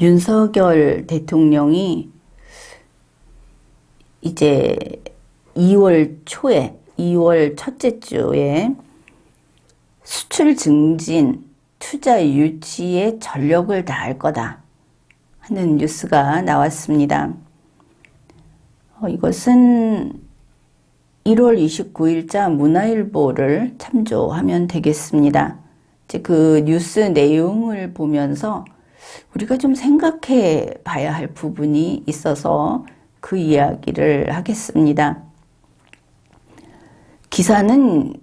윤석열 대통령이 이제 2월 초에, 2월 첫째 주에 수출 증진, 투자 유치에 전력을 다할 거다 하는 뉴스가 나왔습니다. 이것은 1월 29일자 문화일보를 참조하면 되겠습니다. 이제 그 뉴스 내용을 보면서 우리가 좀 생각해 봐야 할 부분이 있어서 그 이야기를 하겠습니다. 기사는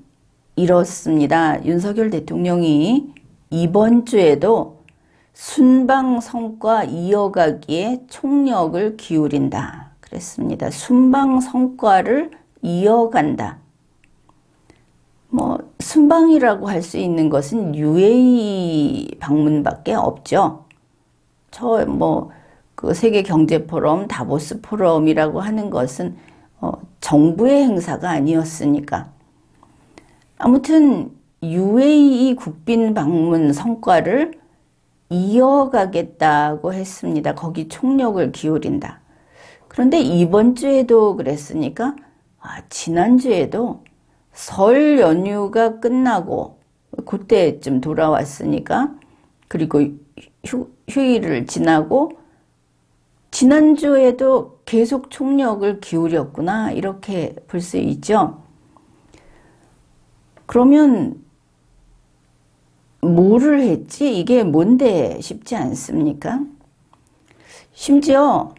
이렇습니다. 윤석열 대통령이 이번 주에도 순방 성과 이어가기에 총력을 기울인다. 그랬습니다. 순방 성과를 이어간다. 순방이라고 할 수 있는 것은 UAE 방문밖에 없죠. 그 세계 경제 포럼, 다보스 포럼이라고 하는 것은 정부의 행사가 아니었으니까. 아무튼 UAE 국빈 방문 성과를 이어가겠다고 했습니다. 거기 총력을 기울인다. 그런데 이번 주에도 그랬으니까 지난주에도 설 연휴가 끝나고 그때쯤 돌아왔으니까, 그리고 휴일을 지나고 지난주에도 계속 총력을 기울였구나, 이렇게 볼 수 있죠. 그러면 뭐를 했지? 이게 뭔데 싶지 않습니까? 심지어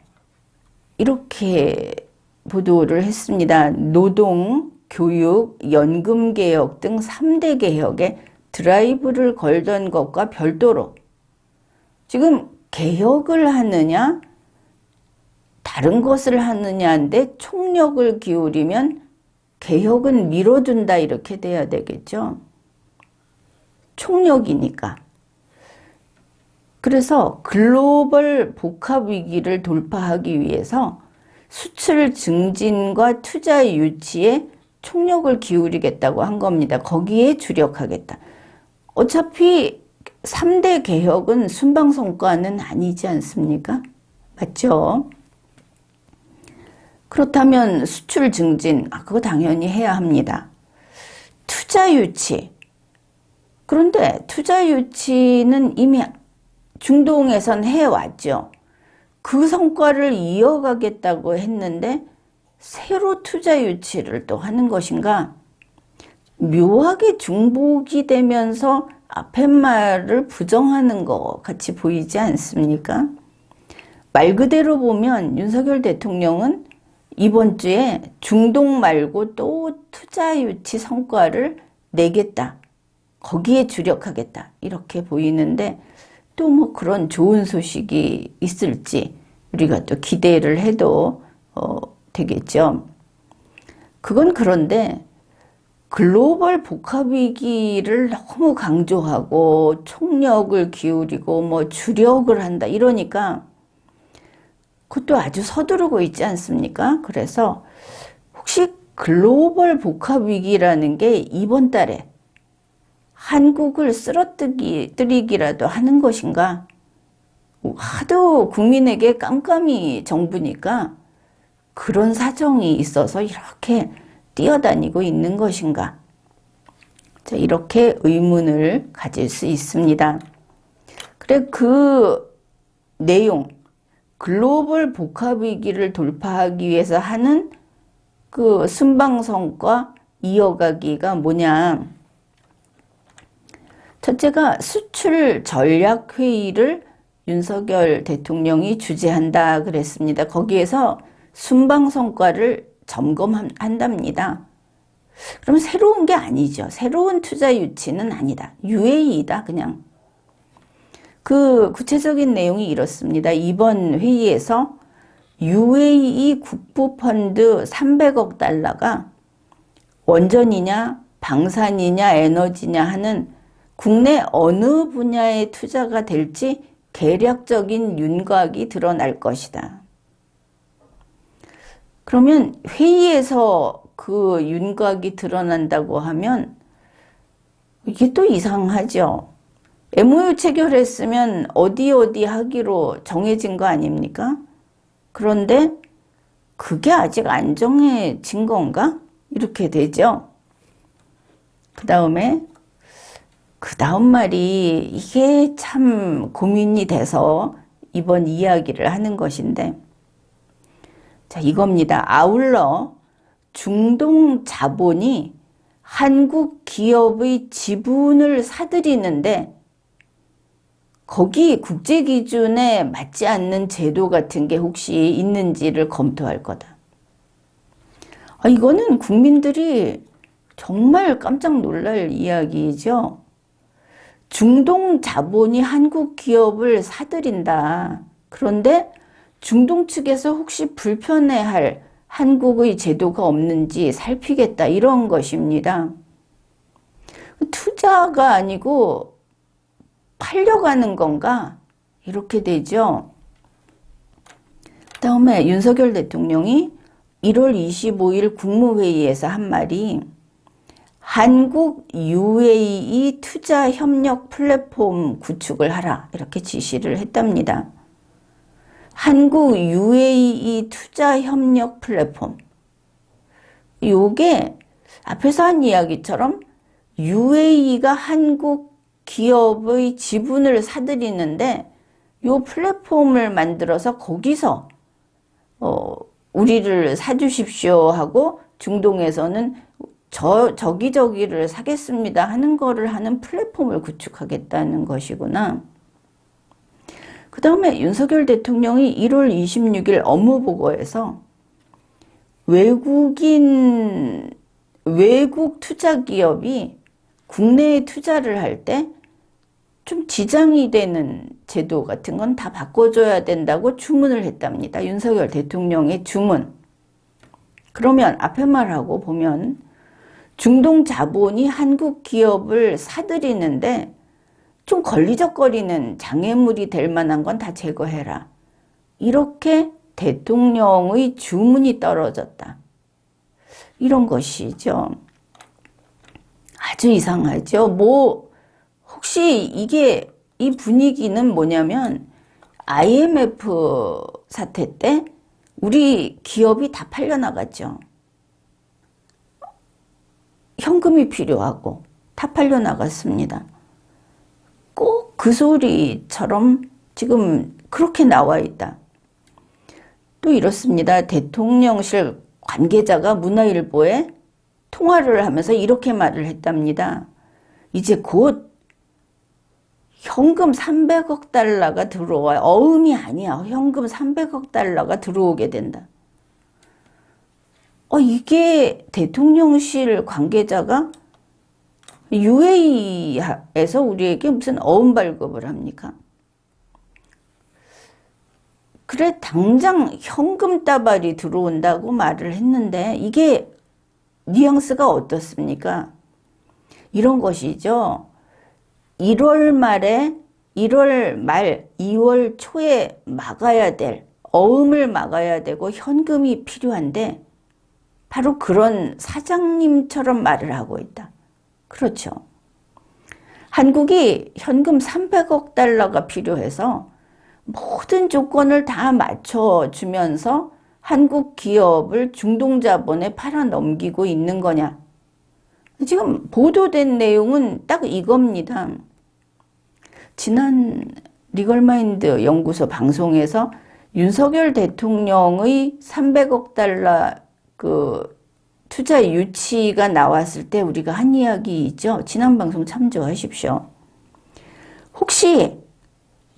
이렇게 보도를 했습니다. 노동, 교육, 연금 개혁 등 3대 개혁에 드라이브를 걸던 것과 별도로 지금 개혁을 하느냐, 다른 것을 하느냐인데 총력을 기울이면 개혁은 미뤄둔다, 이렇게 돼야 되겠죠. 총력이니까. 그래서 글로벌 복합 위기를 돌파하기 위해서 수출 증진과 투자 유치에 총력을 기울이겠다고 한 겁니다. 거기에 주력하겠다. 어차피 3대 개혁은 순방 성과는 아니지 않습니까? 맞죠? 그렇다면 수출 증진, 그거 당연히 해야 합니다. 투자 유치. 그런데 투자 유치는 이미 중동에선 해왔죠. 그 성과를 이어가겠다고 했는데 새로 투자 유치를 또 하는 것인가? 묘하게 중복이 되면서 앞에 말을 부정하는 것 같이 보이지 않습니까? 말 그대로 보면 윤석열 대통령은 이번 주에 중동 말고 또 투자 유치 성과를 내겠다, 거기에 주력하겠다, 이렇게 보이는데, 또 그런 좋은 소식이 있을지 우리가 또 기대를 해도 되겠죠. 그건 그런데 글로벌 복합 위기를 너무 강조하고 총력을 기울이고 주력을 한다, 이러니까 그것도 아주 서두르고 있지 않습니까? 그래서 혹시 글로벌 복합 위기라는 게 이번 달에 한국을 쓰러뜨리기라도 하는 것인가? 하도 국민에게 깜깜이 정부니까 그런 사정이 있어서 이렇게 뛰어다니고 있는 것인가? 자, 이렇게 의문을 가질 수 있습니다. 그래, 그 내용, 글로벌 복합 위기를 돌파하기 위해서 하는 그 순방성과 이어가기가 뭐냐? 첫째가 수출 전략 회의를 윤석열 대통령이 주재한다 그랬습니다. 거기에서 순방 성과를 점검한답니다. 그럼 새로운 게 아니죠. 새로운 투자 유치는 아니다. UAE다, 그냥. 그 구체적인 내용이 이렇습니다. 이번 회의에서 UAE 국부펀드 300억 달러가 원전이냐, 방산이냐, 에너지냐 하는 국내 어느 분야에 투자가 될지 계략적인 윤곽이 드러날 것이다. 그러면 회의에서 그 윤곽이 드러난다고 하면 이게 또 이상하죠. MOU 체결했으면 어디 어디 하기로 정해진 거 아닙니까? 그런데 그게 아직 안 정해진 건가? 이렇게 되죠. 그 다음에 그 다음 말이 이게 참 고민이 돼서 이번 이야기를 하는 것인데, 자, 이겁니다. 아울러 중동 자본이 한국 기업의 지분을 사들이는데 거기 국제 기준에 맞지 않는 제도 같은 게 혹시 있는지를 검토할 거다. 이거는 국민들이 정말 깜짝 놀랄 이야기죠. 중동 자본이 한국 기업을 사들인다. 그런데 중동 측에서 혹시 불편해할 한국의 제도가 없는지 살피겠다. 이런 것입니다. 투자가 아니고 팔려가는 건가? 이렇게 되죠. 다음에 윤석열 대통령이 1월 25일 국무회의에서 한 말이 한국 UAE 투자 협력 플랫폼 구축을 하라. 이렇게 지시를 했답니다. 한국 UAE 투자 협력 플랫폼. 요게 앞에서 한 이야기처럼 UAE가 한국 기업의 지분을 사들이는데 요 플랫폼을 만들어서 거기서 우리를 사주십시오 하고 중동에서는 저기저기를 사겠습니다 하는 거를 하는 플랫폼을 구축하겠다는 것이구나. 그 다음에 윤석열 대통령이 1월 26일 업무보고에서 외국 투자 기업이 국내에 투자를 할 때 좀 지장이 되는 제도 같은 건 다 바꿔줘야 된다고 주문을 했답니다. 윤석열 대통령의 주문. 그러면 앞에 말하고 보면 중동 자본이 한국 기업을 사들이는데 좀 걸리적거리는 장애물이 될 만한 건 다 제거해라. 이렇게 대통령의 주문이 떨어졌다. 이런 것이죠. 아주 이상하죠. 혹시 이 분위기는 뭐냐면 IMF 사태 때 우리 기업이 다 팔려나갔죠. 현금이 필요하고 다 팔려나갔습니다. 꼭 그 소리처럼 지금 그렇게 나와 있다. 또 이렇습니다. 대통령실 관계자가 문화일보에 통화를 하면서 이렇게 말을 했답니다. 이제 곧 현금 300억 달러가 들어와요. 어음이 아니야. 현금 300억 달러가 들어오게 된다. 이게 대통령실 관계자가 UAE에서 우리에게 무슨 어음 발급을 합니까? 그래, 당장 현금 따발이 들어온다고 말을 했는데 이게 뉘앙스가 어떻습니까? 이런 것이죠. 1월 말, 2월 초에 막아야 될, 어음을 막아야 되고 현금이 필요한데 바로 그런 사장님처럼 말을 하고 있다. 그렇죠. 한국이 현금 300억 달러가 필요해서 모든 조건을 다 맞춰주면서 한국 기업을 중동자본에 팔아넘기고 있는 거냐. 지금 보도된 내용은 딱 이겁니다. 지난 리걸마인드 연구소 방송에서 윤석열 대통령의 300억 달러 투자 유치가 나왔을 때 우리가 한 이야기 있죠. 지난 방송 참조하십시오. 혹시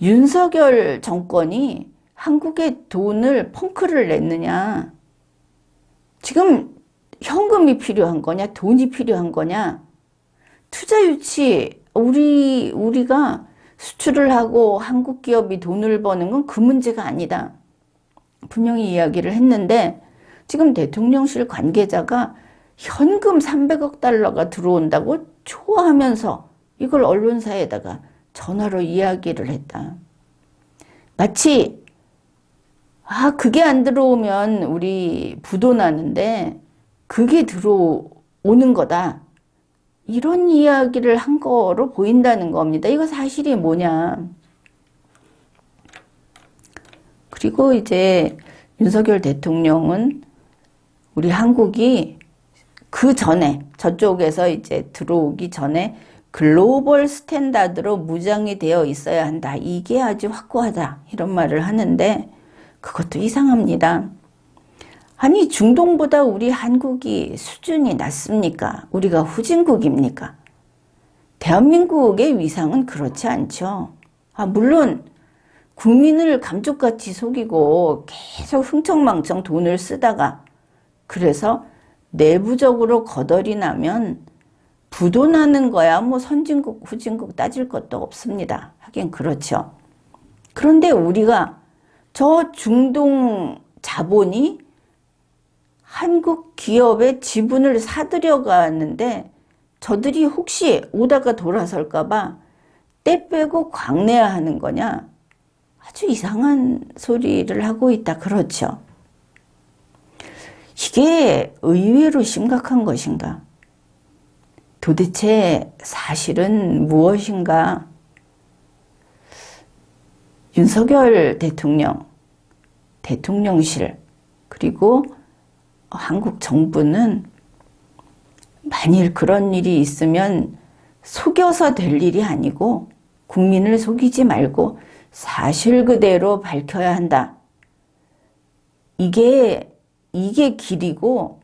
윤석열 정권이 한국에 돈을 펑크를 냈느냐? 지금 현금이 필요한 거냐? 돈이 필요한 거냐? 투자 유치, 우리가 수출을 하고 한국 기업이 돈을 버는 건 그 문제가 아니다. 분명히 이야기를 했는데 지금 대통령실 관계자가 현금 300억 달러가 들어온다고 좋아하면서 이걸 언론사에다가 전화로 이야기를 했다. 마치 그게 안 들어오면 우리 부도 나는데 그게 들어오는 거다. 이런 이야기를 한 거로 보인다는 겁니다. 이거 사실이 뭐냐. 그리고 이제 윤석열 대통령은 우리 한국이 그 전에 저쪽에서 이제 들어오기 전에 글로벌 스탠다드로 무장이 되어 있어야 한다. 이게 아주 확고하다. 이런 말을 하는데 그것도 이상합니다. 아니 중동보다 우리 한국이 수준이 낮습니까? 우리가 후진국입니까? 대한민국의 위상은 그렇지 않죠. 물론 국민을 감쪽같이 속이고 계속 흥청망청 돈을 쓰다가 그래서 내부적으로 거덜이 나면 부도나는 거야 뭐 선진국 후진국 따질 것도 없습니다. 하긴 그렇죠. 그런데 우리가 저 중동 자본이 한국 기업의 지분을 사들여 가는데 저들이 혹시 오다가 돌아설까 봐 떼 빼고 광내야 하는 거냐? 아주 이상한 소리를 하고 있다. 그렇죠. 이게 의외로 심각한 것인가? 도대체 사실은 무엇인가? 윤석열 대통령, 대통령실, 그리고 한국 정부는 만일 그런 일이 있으면 속여서 될 일이 아니고 국민을 속이지 말고 사실 그대로 밝혀야 한다. 이게 길이고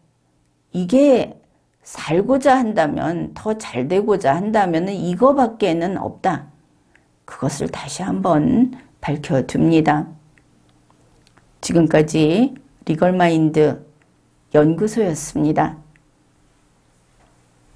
이게 살고자 한다면 더 잘 되고자 한다면 이거밖에는 없다. 그것을 다시 한번 밝혀둡니다. 지금까지 리걸마인드 연구소였습니다.